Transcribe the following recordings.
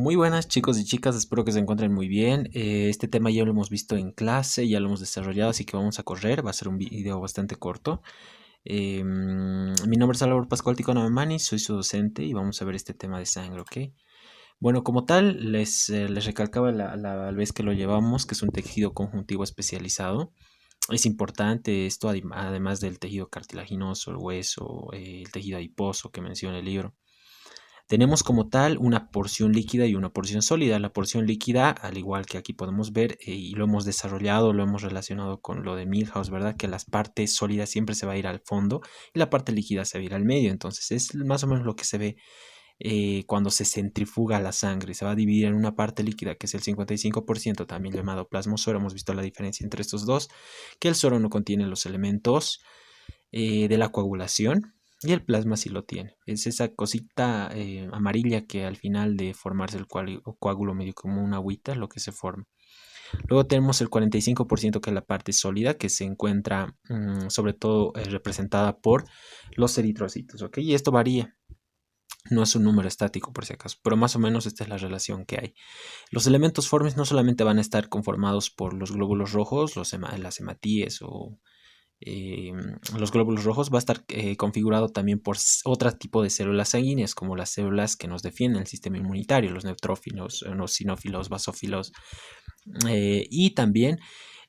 Muy buenas chicos y chicas, espero que se encuentren muy bien. Este tema ya lo hemos visto en clase, ya lo hemos desarrollado, así que vamos a correr. Va a ser un video bastante corto. Mi nombre es Salvador Pascual Ticona Mamani, soy su docente y vamos a ver este tema de sangre, ¿ok? Bueno, como tal, les recalcaba la vez que lo llevamos, que es un tejido conjuntivo especializado. Es importante esto, además del tejido cartilaginoso, el hueso, el tejido adiposo que menciona el libro. Tenemos como tal una porción líquida y una porción sólida. La porción líquida, al igual que aquí podemos ver, y lo hemos desarrollado, lo hemos relacionado con lo de Milhouse, ¿verdad? Que las partes sólidas siempre se va a ir al fondo y la parte líquida se va a ir al medio. Entonces es más o menos lo que se ve cuando se centrifuga la sangre. Se va a dividir en una parte líquida, que es el 55%, también llamado plasmosoro. Hemos visto la diferencia entre estos dos, que el soro no contiene los elementos de la coagulación y el plasma sí lo tiene. Es esa cosita amarilla que al final de formarse el coágulo medio como una agüita es lo que se forma. Luego tenemos el 45% que es la parte sólida que se encuentra sobre todo representada por los eritrocitos, ¿ok? Y esto varía. No es un número estático por si acaso, pero más o menos esta es la relación que hay. Los elementos formes no solamente van a estar conformados por los glóbulos rojos, las hematíes o eh, los glóbulos rojos, va a estar configurado también por otro tipo de células sanguíneas, como las células que nos defienden el sistema inmunitario, los neutrófilos, los sinófilos, basófilos, y también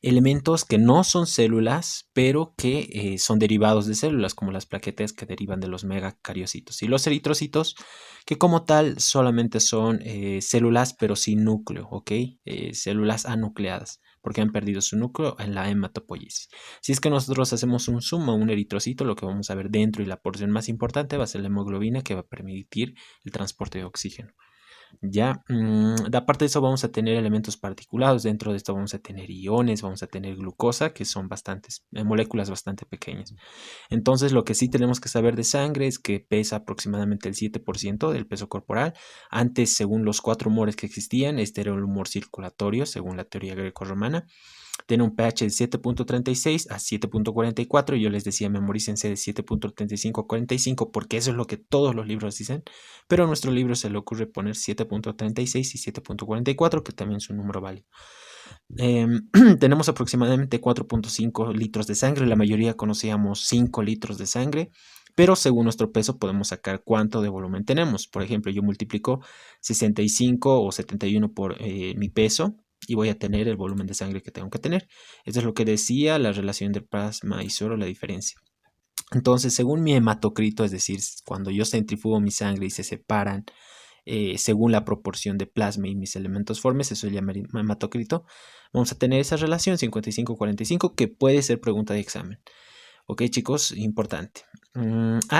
elementos que no son células, pero que son derivados de células, como las plaquetas que derivan de los megacariocitos. Y los eritrocitos, que como tal solamente son células, pero sin núcleo, ¿ok? Células anucleadas, porque han perdido su núcleo en la hematopoiesis. Si es que nosotros hacemos un zoom a un eritrocito, lo que vamos a ver dentro y la porción más importante va a ser la hemoglobina, que va a permitir el transporte de oxígeno. Ya, aparte de eso vamos a tener elementos particulados, dentro de esto vamos a tener iones, vamos a tener glucosa, que son bastantes, moléculas bastante pequeñas. Entonces lo que sí tenemos que saber de sangre es que pesa aproximadamente el 7% del peso corporal. Antes, según los 4 humores que existían, este era el humor circulatorio, según la teoría greco-romana. Tiene un pH de 7.36 a 7.44. Yo les decía, memorícense de 7.35 a 45 porque eso es lo que todos los libros dicen. Pero a nuestro libro se le ocurre poner 7.36 y 7.44, que también es un número válido. Tenemos aproximadamente 4.5 litros de sangre. La mayoría conocíamos 5 litros de sangre. Pero según nuestro peso podemos sacar cuánto de volumen tenemos. Por ejemplo, yo multiplico 65 o 71 por mi peso y voy a tener el volumen de sangre que tengo que tener. Esto es lo que decía la relación del plasma y solo la diferencia. Entonces, según mi hematocrito, es decir, cuando yo centrifugo mi sangre y se separan según la proporción de plasma y mis elementos formes, eso se llama hematocrito, vamos a tener esa relación 55-45 que puede ser pregunta de examen. Ok, chicos, importante.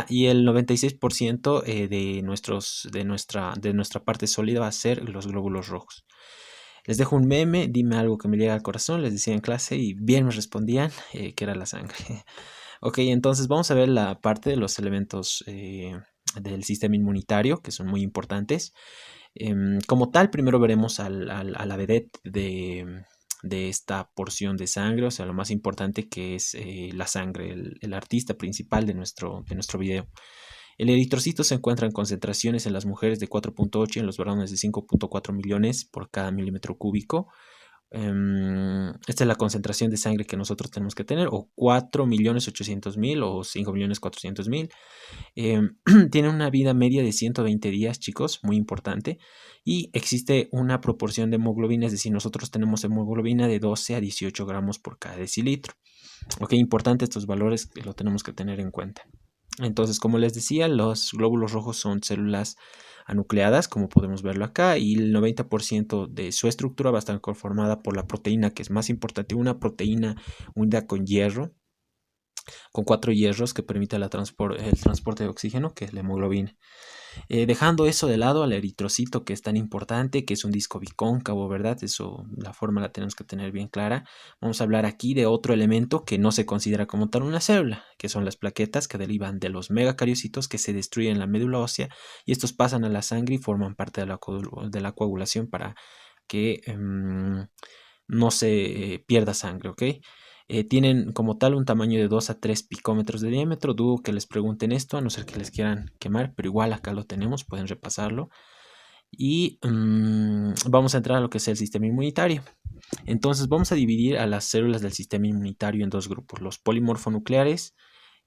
Y el 96% de nuestra parte sólida va a ser los glóbulos rojos. Les dejo un meme, dime algo que me llega al corazón, les decía en clase y bien me respondían que era la sangre. Ok, entonces vamos a ver la parte de los elementos del sistema inmunitario, que son muy importantes. Como tal, primero veremos a la vedette de esta porción de sangre, o sea, lo más importante que es la sangre, el artista principal de nuestro video. El eritrocito se encuentra en concentraciones en las mujeres de 4.8 y en los varones de 5.4 millones por cada milímetro cúbico. Esta es la concentración de sangre que nosotros tenemos que tener, o 4.800.000 o 5.400.000. Tiene una vida media de 120 días, chicos, muy importante. Y existe una proporción de hemoglobina, es decir, nosotros tenemos hemoglobina de 12 a 18 gramos por cada decilitro. Ok, importante estos valores que lo tenemos que tener en cuenta. Entonces, como les decía, los glóbulos rojos son células anucleadas, como podemos verlo acá, y el 90% de su estructura va a estar conformada por la proteína, que es más importante, una proteína unida con hierro, con 4 hierros que permite el transporte de oxígeno, que es la hemoglobina. Dejando eso de lado al eritrocito, que es tan importante, que es un disco bicóncavo, ¿verdad? Eso, la forma la tenemos que tener bien clara. Vamos a hablar aquí de otro elemento que no se considera como tal una célula, que son las plaquetas que derivan de los megacariocitos que se destruyen en la médula ósea y estos pasan a la sangre y forman parte de la coagulación para que no se pierda sangre, ¿ok? Tienen como tal un tamaño de 2 a 3 picómetros de diámetro. Dudo que les pregunten esto, a no ser que les quieran quemar, pero igual acá lo tenemos, pueden repasarlo. Y vamos a entrar a lo que es el sistema inmunitario. Entonces vamos a dividir a las células del sistema inmunitario en dos grupos: los polimorfonucleares,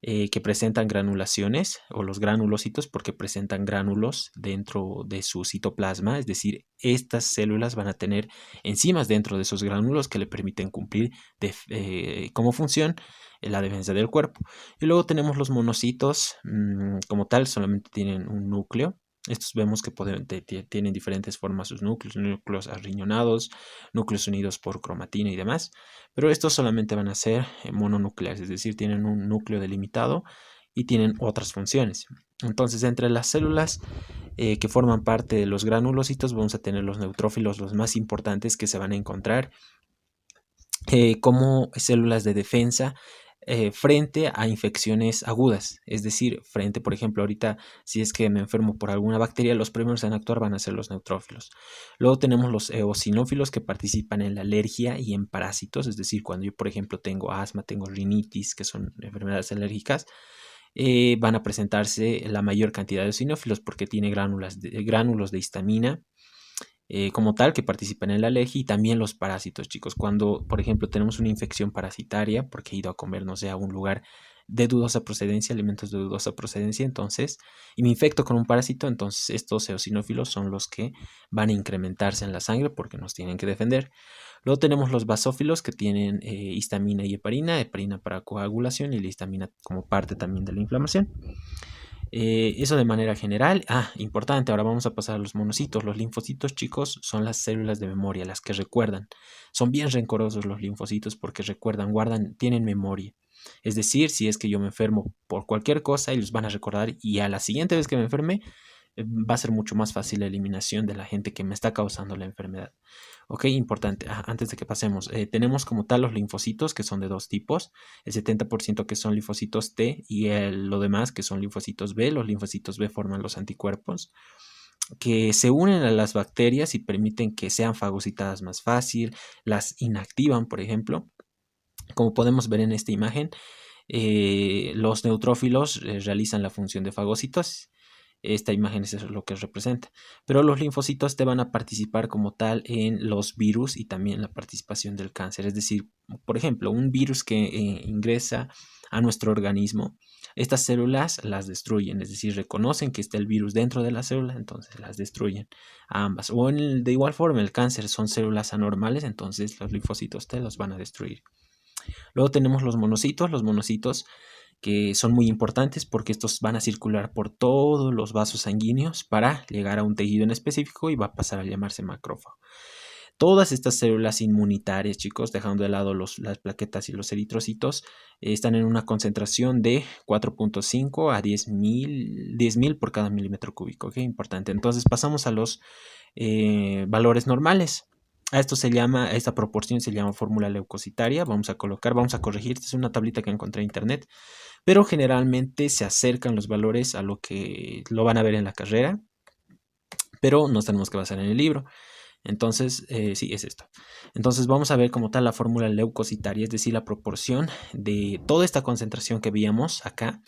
que presentan granulaciones, o los granulocitos, porque presentan gránulos dentro de su citoplasma, es decir, estas células van a tener enzimas dentro de esos gránulos que le permiten cumplir como función la defensa del cuerpo. Y luego tenemos los monocitos, como tal, solamente tienen un núcleo. Estos vemos que tienen diferentes formas sus núcleos arriñonados, núcleos unidos por cromatina y demás, pero estos solamente van a ser mononucleares, es decir, tienen un núcleo delimitado y tienen otras funciones. Entonces, entre las células que forman parte de los granulocitos vamos a tener los neutrófilos, los más importantes, que se van a encontrar como células de defensa frente a infecciones agudas, es decir, frente, por ejemplo, ahorita si es que me enfermo por alguna bacteria, los primeros en actuar van a ser los neutrófilos. Luego tenemos los eosinófilos, que participan en la alergia y en parásitos, es decir, cuando yo, por ejemplo, tengo asma, tengo rinitis, que son enfermedades alérgicas, van a presentarse la mayor cantidad de eosinófilos porque tiene gránulos de histamina como tal, que participan en la alergia, y también los parásitos, chicos. Cuando, por ejemplo, tenemos una infección parasitaria, porque he ido a comer, no sé, a un lugar de dudosa procedencia, alimentos de dudosa procedencia, entonces, y me infecto con un parásito, entonces estos eosinófilos son los que van a incrementarse en la sangre porque nos tienen que defender. Luego tenemos los basófilos, que tienen histamina y heparina para coagulación, y la histamina como parte también de la inflamación. Eso de manera general. Importante, ahora vamos a pasar a los monocitos. Los linfocitos, chicos, son las células de memoria, las que recuerdan. Son bien rencorosos los linfocitos porque recuerdan, guardan, tienen memoria. Es decir, si es que yo me enfermo por cualquier cosa, ellos van a recordar, y a la siguiente vez que me enferme, va a ser mucho más fácil la eliminación de la gente que me está causando la enfermedad. Ok, importante, antes de que pasemos, tenemos como tal los linfocitos, que son de dos tipos: el 70% que son linfocitos T, y lo demás que son linfocitos B. Los linfocitos B forman los anticuerpos que se unen a las bacterias y permiten que sean fagocitadas más fácil, las inactivan, por ejemplo. Como podemos ver en esta imagen, los neutrófilos realizan la función de fagocitosis. Esta imagen es lo que representa. Pero los linfocitos te van a participar como tal en los virus y también la participación del cáncer. Es decir, por ejemplo, un virus que ingresa a nuestro organismo, estas células las destruyen, es decir, reconocen que está el virus dentro de la célula, entonces las destruyen a ambas. O de igual forma, el cáncer son células anormales, entonces los linfocitos T los van a destruir. Luego tenemos los monocitos que son muy importantes porque estos van a circular por todos los vasos sanguíneos para llegar a un tejido en específico y va a pasar a llamarse macrófago. Todas estas células inmunitarias, chicos, dejando de lado las plaquetas y los eritrocitos, están en una concentración de 4.5 a 10.000 por cada milímetro cúbico. ¿Okay? Importante. Entonces pasamos a los valores normales. A esta proporción se llama fórmula leucocitaria. Vamos a corregir. Esta es una tablita que encontré en internet, pero generalmente se acercan los valores a lo que lo van a ver en la carrera, pero nos tenemos que basar en el libro. Entonces, sí, es esto. Entonces vamos a ver como tal la fórmula leucocitaria, es decir, la proporción de toda esta concentración que veíamos acá.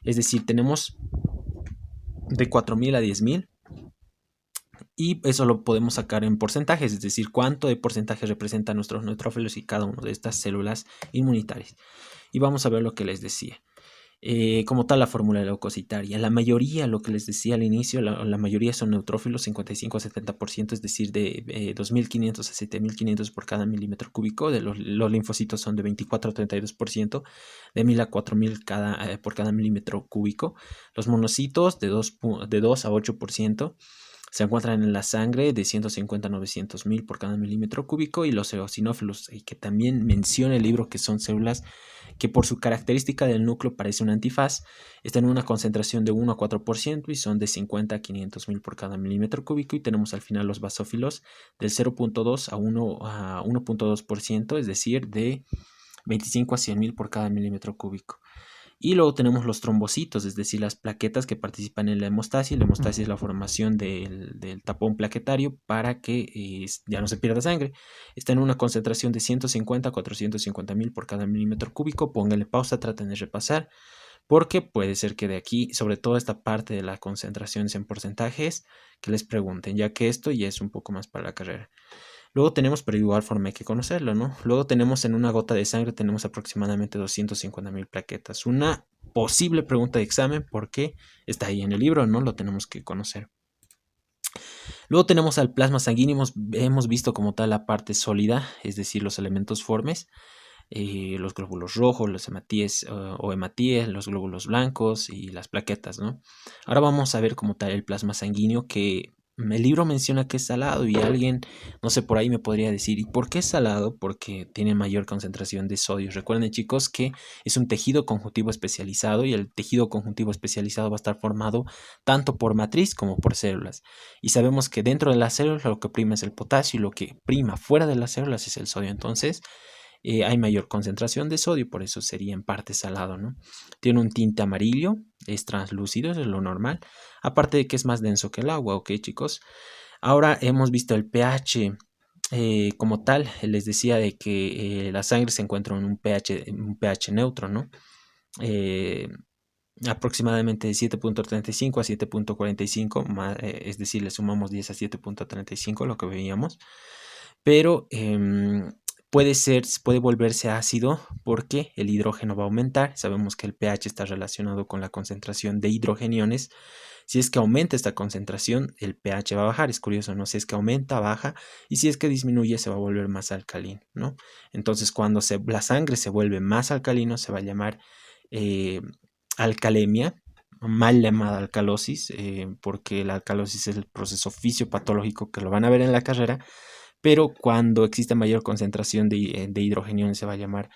Es decir, tenemos de 4.000 a 10.000, y eso lo podemos sacar en porcentajes, es decir, cuánto de porcentaje representan nuestros neutrófilos y cada una de estas células inmunitarias. Y vamos a ver lo que les decía. Como tal, la fórmula leucocitaria. La mayoría, lo que les decía al inicio, la mayoría son neutrófilos, 55 a 70%, es decir, de 2.500 a 7.500 por cada milímetro cúbico. Los linfocitos son de 24 a 32%, de 1.000 a 4.000 por cada milímetro cúbico. Los monocitos de 2 a 8%. Se encuentran en la sangre de 150 a 900.000 por cada milímetro cúbico, y los eosinófilos, que también menciona el libro que son células que por su característica del núcleo parece un antifaz, están en una concentración de 1 a 4% y son de 50 a 500.000 por cada milímetro cúbico. Y tenemos al final los basófilos del 0.2 a 1.2%, es decir, de 25 a 100.000 por cada milímetro cúbico. Y luego tenemos los trombocitos, es decir, las plaquetas que participan en la hemostasis. La hemostasis es la formación del tapón plaquetario para que ya no se pierda sangre. Está en una concentración de 150 a 450.000 por cada milímetro cúbico. Pónganle pausa, traten de repasar porque puede ser que de aquí, sobre todo esta parte de las concentraciones en porcentajes, que les pregunten, ya que esto ya es un poco más para la carrera. Luego tenemos, pero de igual forma hay que conocerlo, ¿no? Luego tenemos en una gota de sangre, tenemos aproximadamente 250.000 plaquetas. Una posible pregunta de examen, porque está ahí en el libro, ¿no? Lo tenemos que conocer. Luego tenemos al plasma sanguíneo, hemos visto como tal la parte sólida, es decir, los elementos formes, los glóbulos rojos, los hematíes o hematíes, los glóbulos blancos y las plaquetas, ¿no? Ahora vamos a ver como tal el plasma sanguíneo, que el libro menciona que es salado y alguien, no sé, por ahí me podría decir, ¿y por qué es salado? Porque tiene mayor concentración de sodio. Recuerden, chicos, que es un tejido conjuntivo especializado y el tejido conjuntivo especializado va a estar formado tanto por matriz como por células. Y sabemos que dentro de las células lo que prima es el potasio y lo que prima fuera de las células es el sodio. Entonces, hay mayor concentración de sodio, por eso sería en parte salado, ¿no? Tiene un tinte amarillo, es translúcido, eso es lo normal, aparte de que es más denso que el agua, ¿ok, chicos? Ahora hemos visto el pH. Como tal, les decía de que la sangre se encuentra en un pH neutro, ¿no? Eh, aproximadamente de 7.35 a 7.45, es decir, le sumamos 10 a 7.35, lo que veíamos, pero puede volverse ácido porque el hidrógeno va a aumentar. Sabemos que el pH está relacionado con la concentración de hidrogeniones. Si es que aumenta esta concentración, el pH va a bajar. Es curioso, ¿no? Si es que aumenta, baja. Y si es que disminuye, se va a volver más alcalino, ¿no? Entonces, cuando la sangre se vuelve más alcalino, se va a llamar alcalemia, mal llamada alcalosis, porque la alcalosis es el proceso fisiopatológico que lo van a ver en la carrera, pero cuando existe mayor concentración de hidrogeniones se va a llamar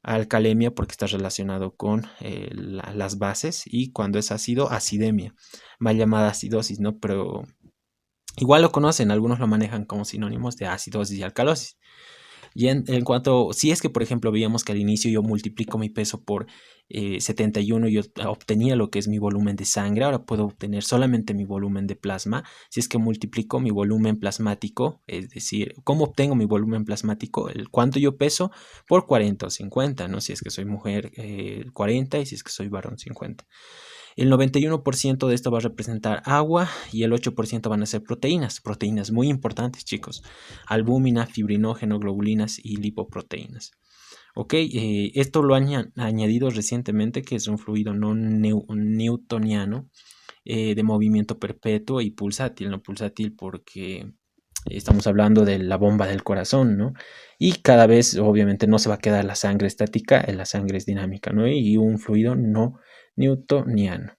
alcalemia porque está relacionado con las bases, y cuando es ácido, acidemia, mal llamada acidosis, ¿no? Pero igual lo conocen, algunos lo manejan como sinónimos de acidosis y alcalosis. Y en cuanto, si es que por ejemplo veíamos que al inicio yo multiplico mi peso por 71 y yo obtenía lo que es mi volumen de sangre, ahora puedo obtener solamente mi volumen de plasma. Si es que multiplico mi volumen plasmático, es decir, ¿cómo obtengo mi volumen plasmático? El cuánto yo peso por 40 o 50, ¿no? Si es que soy mujer, 40, y si es que soy varón, 50. El 91% de esto va a representar agua y el 8% van a ser proteínas. Proteínas muy importantes, chicos. Albúmina, fibrinógeno, globulinas y lipoproteínas. Ok, esto lo han añadido recientemente, que es un fluido no newtoniano de movimiento perpetuo y pulsátil. No pulsátil porque estamos hablando de la bomba del corazón, ¿no? Y cada vez, obviamente, no se va a quedar la sangre estática, la sangre es dinámica, ¿no? Y un fluido no newtoniano.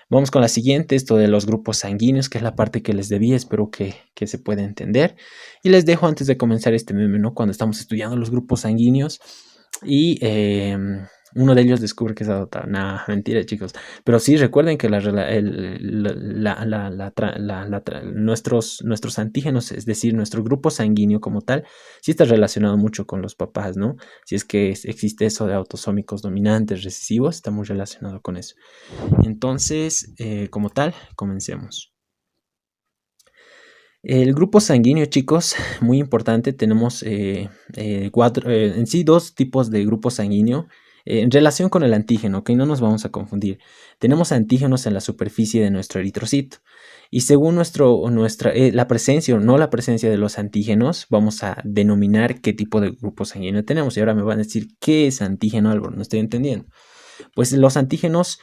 Vamos con la siguiente, esto de los grupos sanguíneos, que es la parte que les debía, espero que se pueda entender. Y les dejo antes de comenzar este meme, ¿no? Cuando estamos estudiando los grupos sanguíneos y uno de ellos descubre que es adoptado. Nah, mentira, chicos. Pero sí, recuerden que nuestros antígenos, es decir, nuestro grupo sanguíneo como tal, sí está relacionado mucho con los papás, ¿no? Si es que existe eso de autosómicos dominantes, recesivos, está muy relacionado con eso. Entonces, como tal, comencemos. El grupo sanguíneo, chicos, muy importante. Tenemos en sí dos tipos de grupo sanguíneo en relación con el antígeno, que no nos vamos a confundir. Tenemos antígenos en la superficie de nuestro eritrocito, y según la presencia o no la presencia de los antígenos, vamos a denominar qué tipo de grupo sanguíneo tenemos. Y ahora me van a decir, ¿qué es antígeno, Álvaro? No estoy entendiendo. Pues los antígenos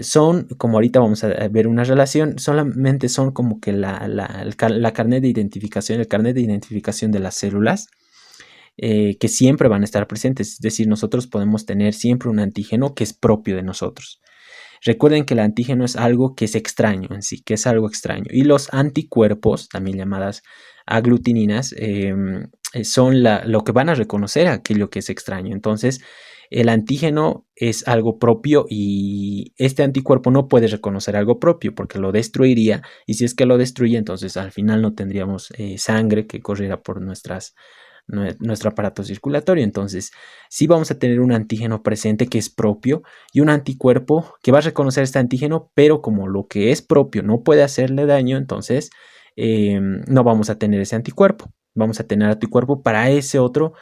son, como ahorita vamos a ver una relación, solamente son como que el carnet de identificación, el carnet de identificación de las células, que siempre van a estar presentes. Es decir, nosotros podemos tener siempre un antígeno que es propio de nosotros. Recuerden que el antígeno es algo que es extraño en sí, que es algo extraño. Y los anticuerpos, también llamadas aglutininas, son lo que van a reconocer aquello que es extraño. Entonces, el antígeno es algo propio y este anticuerpo no puede reconocer algo propio porque lo destruiría, y si es que lo destruye, entonces al final no tendríamos sangre que corriera por nuestro aparato circulatorio. Entonces sí vamos a tener un antígeno presente que es propio y un anticuerpo que va a reconocer este antígeno, pero como lo que es propio no puede hacerle daño, entonces no vamos a tener ese anticuerpo. Vamos a tener anticuerpo para ese otro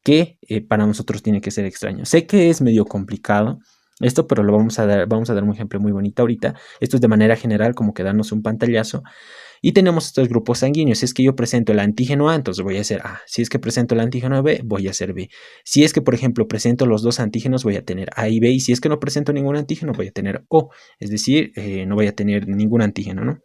que para nosotros tiene que ser extraño. Sé que es medio complicado, esto, pero vamos a dar un ejemplo muy bonito ahorita. Esto es de manera general, como que darnos un pantallazo. Y tenemos estos grupos sanguíneos. Si es que yo presento el antígeno A, entonces voy a hacer A. Si es que presento el antígeno B, voy a hacer B. Si es que, por ejemplo, presento los dos antígenos, voy a tener A y B. Y si es que no presento ningún antígeno, voy a tener O. Es decir, no voy a tener ningún antígeno, ¿no?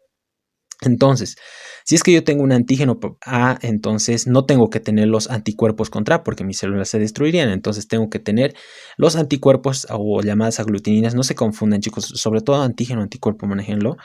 Entonces, si es que yo tengo un antígeno A, entonces no tengo que tener los anticuerpos contra A porque mis células se destruirían. Entonces tengo que tener los anticuerpos o llamadas aglutininas. No se confundan, chicos, sobre todo antígeno, anticuerpo, manéjenlo.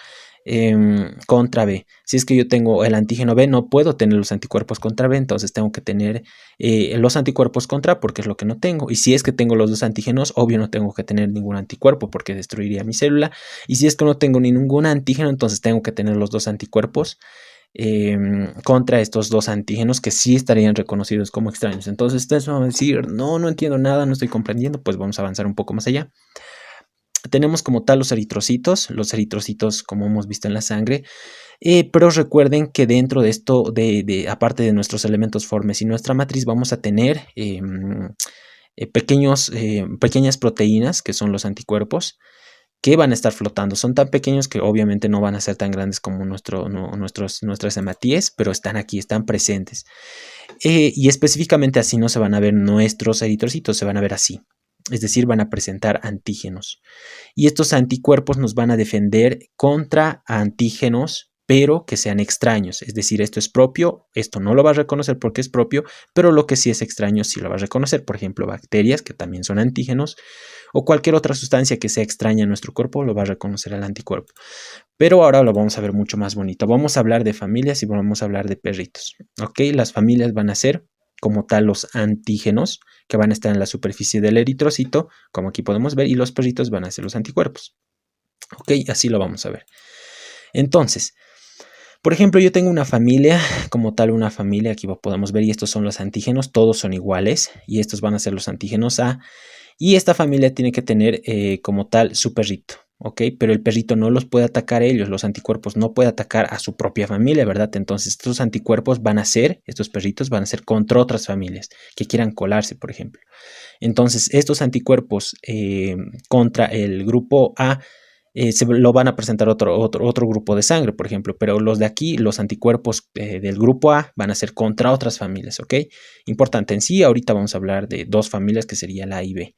Contra B. Si es que yo tengo el antígeno B, no puedo tener los anticuerpos contra B, entonces tengo que tener los anticuerpos contra A porque es lo que no tengo. Y si es que tengo los dos antígenos, obvio no tengo que tener ningún anticuerpo porque destruiría mi célula. Y si es que no tengo ningún antígeno, entonces tengo que tener los dos anticuerpos contra estos dos antígenos que sí estarían reconocidos como extraños. Entonces ustedes van a decir, no entiendo nada, no estoy comprendiendo, pues vamos a avanzar un poco más allá. Tenemos como tal los eritrocitos como hemos visto en la sangre, pero recuerden que dentro de esto, aparte de nuestros elementos formes y nuestra matriz, vamos a tener pequeñas proteínas que son los anticuerpos que van a estar flotando. Son tan pequeños que obviamente no van a ser tan grandes como nuestras hematíes, pero están aquí, están presentes. Y específicamente así no se van a ver nuestros eritrocitos, se van a ver así. Es decir, van a presentar antígenos. Y estos anticuerpos nos van a defender contra antígenos, pero que sean extraños. Es decir, esto es propio, esto no lo va a reconocer porque es propio, pero lo que sí es extraño sí lo va a reconocer. Por ejemplo, bacterias, que también son antígenos, o cualquier otra sustancia que sea extraña a nuestro cuerpo, lo va a reconocer el anticuerpo. Pero ahora lo vamos a ver mucho más bonito. Vamos a hablar de familias y vamos a hablar de perritos. ¿Ok? Las familias van a ser como tal los antígenos que van a estar en la superficie del eritrocito, como aquí podemos ver, y los perritos van a ser los anticuerpos. Ok, así lo vamos a ver. Entonces, por ejemplo, yo tengo una familia, como tal una familia, aquí podemos ver, y estos son los antígenos, todos son iguales, y estos van a ser los antígenos A, y esta familia tiene que tener como tal su perrito. ¿Ok? Pero el perrito no los puede atacar a ellos, los anticuerpos no puede atacar a su propia familia, ¿verdad? Entonces estos anticuerpos van a ser, estos perritos van a ser contra otras familias que quieran colarse, por ejemplo. Entonces estos anticuerpos contra el grupo A se lo van a presentar otro grupo de sangre, por ejemplo, pero los de aquí, los anticuerpos del grupo A van a ser contra otras familias, ¿ok? Importante en sí, ahorita vamos a hablar de dos familias que sería la A y B.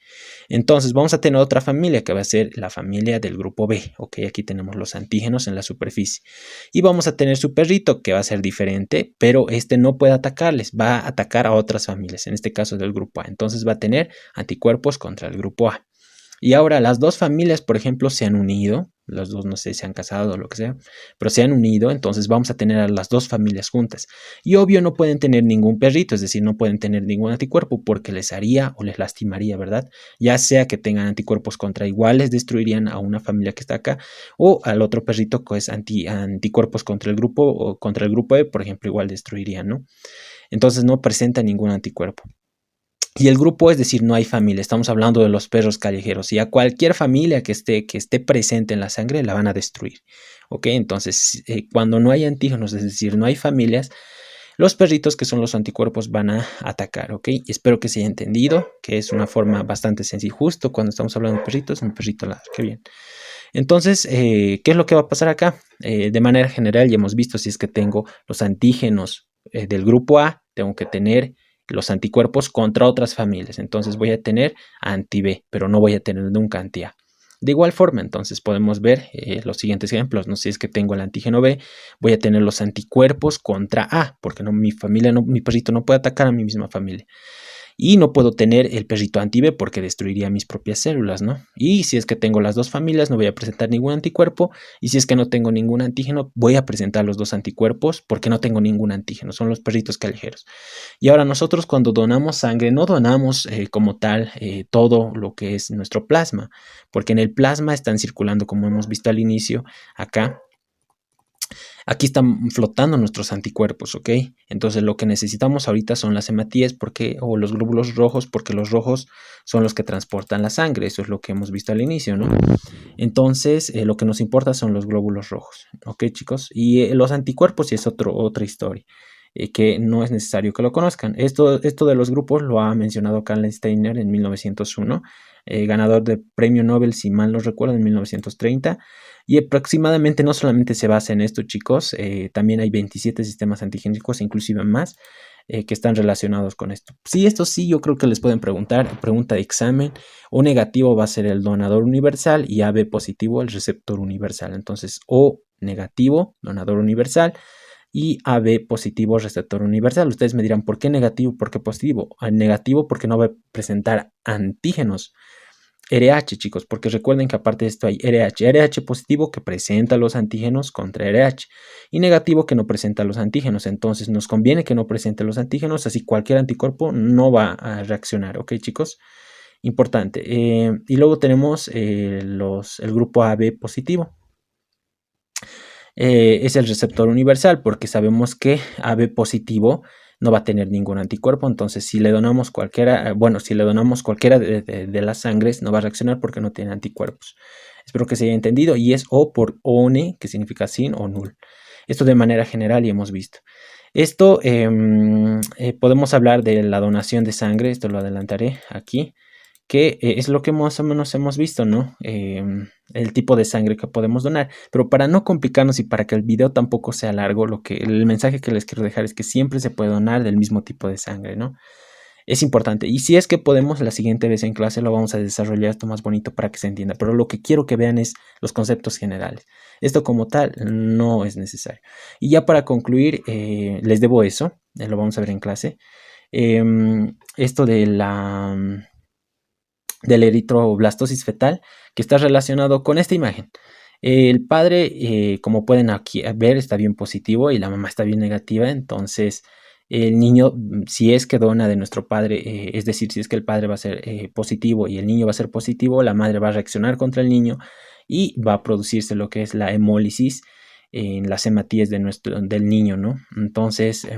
Entonces vamos a tener otra familia que va a ser la familia del grupo B, ¿ok? Aquí tenemos los antígenos en la superficie. Y vamos a tener su perrito que va a ser diferente, pero este no puede atacarles, va a atacar a otras familias, en este caso del grupo A. Entonces va a tener anticuerpos contra el grupo A. Y ahora las dos familias, por ejemplo, se han unido, los dos no sé, se han casado o lo que sea, pero se han unido, entonces vamos a tener a las dos familias juntas. Y obvio no pueden tener ningún perrito, es decir, no pueden tener ningún anticuerpo porque les haría o les lastimaría, ¿verdad? Ya sea que tengan anticuerpos contra iguales, destruirían a una familia que está acá, o al otro perrito que es anticuerpos contra el grupo o contra el grupo E, por ejemplo, igual destruirían, ¿no? Entonces no presenta ningún anticuerpo. Y el grupo, es decir, no hay familia, estamos hablando de los perros callejeros y a cualquier familia que esté presente en la sangre la van a destruir. ¿Ok? Entonces, cuando no hay antígenos, es decir, no hay familias, los perritos que son los anticuerpos van a atacar. ¿Ok? Y espero que se haya entendido, que es una forma bastante sencilla. Justo cuando estamos hablando de perritos, un perrito ladra. Qué bien. Entonces, ¿qué es lo que va a pasar acá? De manera general, ya hemos visto si es que tengo los antígenos del grupo A, tengo que tener los anticuerpos contra otras familias. Entonces voy a tener anti-B, pero no voy a tener nunca anti-A. De igual forma, entonces podemos ver los siguientes ejemplos. No sé si es que tengo el antígeno B, voy a tener los anticuerpos contra A, porque mi perrito no puede atacar a mi misma familia. Y no puedo tener el perrito anti-B porque destruiría mis propias células, ¿no? Y si es que tengo las dos familias, no voy a presentar ningún anticuerpo. Y si es que no tengo ningún antígeno, voy a presentar los dos anticuerpos porque no tengo ningún antígeno. Son los perritos callejeros. Y ahora nosotros cuando donamos sangre, no donamos como tal todo lo que es nuestro plasma. Porque en el plasma están circulando, como hemos visto al inicio, acá. Aquí están flotando nuestros anticuerpos, ¿ok? Entonces lo que necesitamos ahorita son las hematíes o los glóbulos rojos, porque los rojos son los que transportan la sangre. Eso es lo que hemos visto al inicio, ¿no? Entonces lo que nos importa son los glóbulos rojos, ¿ok, chicos? Y los anticuerpos sí es otra historia. Que no es necesario que lo conozcan. Esto de los grupos lo ha mencionado Karl Steiner en 1901 ganador de premio Nobel, si mal no recuerdo, en 1930. Y aproximadamente no solamente se basa en esto, chicos, también hay 27 sistemas antigénicos, inclusive más, que están relacionados con esto. Sí, esto sí, yo creo que les pueden preguntar, pregunta de examen. O negativo va a ser el donador universal y AB positivo el receptor universal. Entonces, O negativo, donador universal, y AB positivo, receptor universal. Ustedes me dirán, ¿por qué negativo? ¿Por qué positivo? Negativo porque no va a presentar antígenos. RH, chicos, porque recuerden que aparte de esto hay RH positivo que presenta los antígenos contra RH y negativo que no presenta los antígenos. Entonces nos conviene que no presente los antígenos, así cualquier anticuerpo no va a reaccionar, ¿ok, chicos? Importante. Y luego tenemos el grupo AB positivo. Es el receptor universal porque sabemos que AB positivo no va a tener ningún anticuerpo, entonces si le donamos cualquiera, si le donamos cualquiera de las sangres no va a reaccionar porque no tiene anticuerpos. Espero que se haya entendido y es O por ONE, que significa sin o null. Esto de manera general y hemos visto. Esto podemos hablar de la donación de sangre, esto lo adelantaré aquí, que es lo que más o menos hemos visto, ¿no? El tipo de sangre que podemos donar. Pero para no complicarnos y para que el video tampoco sea largo, el mensaje que les quiero dejar es que siempre se puede donar del mismo tipo de sangre, ¿no? Es importante. Y si es que podemos, la siguiente vez en clase lo vamos a desarrollar esto más bonito para que se entienda. Pero lo que quiero que vean es los conceptos generales. Esto como tal no es necesario. Y ya para concluir, les debo eso. Lo vamos a ver en clase. Esto de la eritroblastosis fetal, que está relacionado con esta imagen. El padre, como pueden aquí ver, está bien positivo y la mamá está bien negativa. Entonces, el niño, si es que dona de nuestro padre, es decir, si es que el padre va a ser positivo y el niño va a ser positivo, la madre va a reaccionar contra el niño y va a producirse lo que es la hemólisis en las hematías del niño, ¿no? Entonces,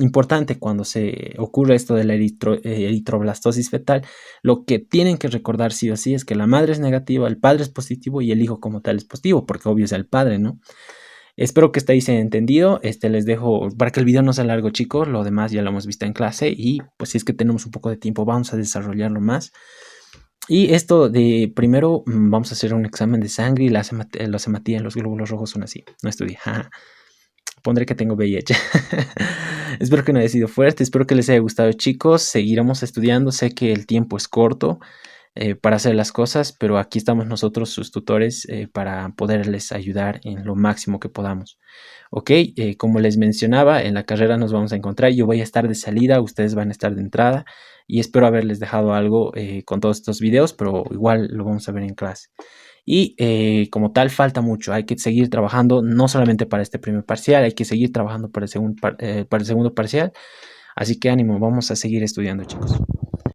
importante cuando se ocurre esto de la eritroblastosis fetal, lo que tienen que recordar sí o sí es que la madre es negativa, el padre es positivo y el hijo como tal es positivo, porque obvio es el padre, ¿no? Espero que estéis entendido. Les dejo para que el video no sea largo, chicos. Lo demás ya lo hemos visto en clase y pues si es que tenemos un poco de tiempo vamos a desarrollarlo más. Y esto de primero vamos a hacer un examen de sangre y las hematías, los glóbulos rojos son así. No estudié. Pondré que tengo VIH. Espero que no haya sido fuerte. Espero que les haya gustado, chicos. Seguiremos estudiando. Sé que el tiempo es corto para hacer las cosas, pero aquí estamos nosotros, sus tutores, para poderles ayudar en lo máximo que podamos. Ok, como les mencionaba, en la carrera nos vamos a encontrar. Yo voy a estar de salida, ustedes van a estar de entrada. Y espero haberles dejado algo con todos estos videos, pero igual lo vamos a ver en clase. Y como tal, falta mucho. Hay que seguir trabajando, no solamente para este primer parcial, hay que seguir trabajando para el segundo parcial. Así que ánimo, vamos a seguir estudiando, chicos.